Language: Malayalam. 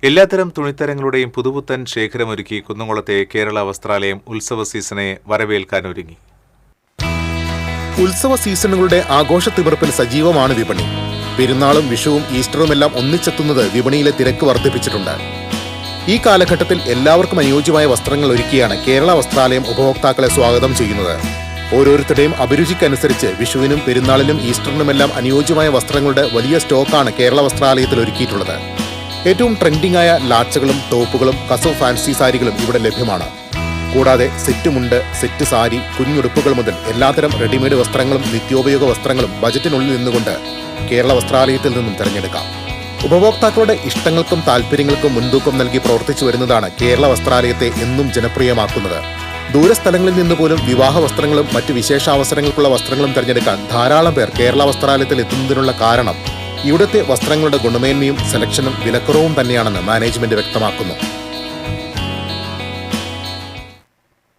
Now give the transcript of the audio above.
എല്ലാത്തരം തുണിത്തരങ്ങളുടെയും പുതുപുത്തൻ ശേഖരമൊരുക്കി കുന്നംകുളത്തെ കേരള വസ്ത്രാലയം ഉത്സവ സീസണെ വരവേൽക്കാനൊരുങ്ങി. ഉത്സവ സീസണുകളുടെ ആഘോഷത്തിമിർപ്പിൽ സജീവമാണ് വിപണി. പെരുന്നാളും വിഷുവും ഈസ്റ്ററുമെല്ലാം ഒന്നിച്ചെത്തുന്നത് വിപണിയിലെ തിരക്ക് വർദ്ധിപ്പിച്ചിട്ടുണ്ട്. ഈ കാലഘട്ടത്തിൽ എല്ലാവർക്കും അനുയോജ്യമായ വസ്ത്രങ്ങൾ ഒരുക്കിയാണ് കേരള വസ്ത്രാലയം ഉപഭോക്താക്കളെ സ്വാഗതം ചെയ്യുന്നത്. ഓരോരുത്തരുടെയും അഭിരുചിക്കനുസരിച്ച് വിഷുവിനും പെരുന്നാളിനും ഈസ്റ്ററിനുമെല്ലാം അനുയോജ്യമായ വസ്ത്രങ്ങളുടെ വലിയ സ്റ്റോക്കാണ് കേരള വസ്ത്രാലയത്തിൽ ഒരുക്കിയിട്ടുള്ളത്. ഏറ്റവും ട്രെൻഡിംഗ് ആയ ലാച്ചകളും ടോപ്പുകളും കസവ് ഫാൻസി സാരികളും ഇവിടെ ലഭ്യമാണ്. കൂടാതെ സെറ്റ് മുണ്ട്, സെറ്റ് സാരി, കുഞ്ഞുടുപ്പുകൾ മുതൽ എല്ലാത്തരം റെഡിമെയ്ഡ് വസ്ത്രങ്ങളും നിത്യോപയോഗ വസ്ത്രങ്ങളും ബജറ്റിനുള്ളിൽ നിന്നുകൊണ്ട് കേരള വസ്ത്രാലയത്തിൽ നിന്നും തിരഞ്ഞെടുക്കാം. ഉപഭോക്താക്കളുടെ ഇഷ്ടങ്ങൾക്കും താല്പര്യങ്ങൾക്കും മുൻതൂക്കം നൽകി പ്രവർത്തിച്ചു വരുന്നതാണ് കേരള വസ്ത്രാലയത്തെ എന്നും ജനപ്രിയമാക്കുന്നത്. ദൂരസ്ഥലങ്ങളിൽ നിന്ന് പോലും വിവാഹ വസ്ത്രങ്ങളും മറ്റ് വിശേഷാവസരങ്ങൾക്കുള്ള വസ്ത്രങ്ങളും തിരഞ്ഞെടുക്കാൻ ധാരാളം പേർ കേരള വസ്ത്രാലയത്തിൽ എത്തുന്നതിനുള്ള കാരണം ഇവിടുത്തെ വസ്ത്രങ്ങളുടെ ഗുണമേന്മയും സെലക്ഷനും വിലക്കുറവും തന്നെയാണെന്ന് മാനേജ്മെന്റ് വ്യക്തമാക്കുന്നു.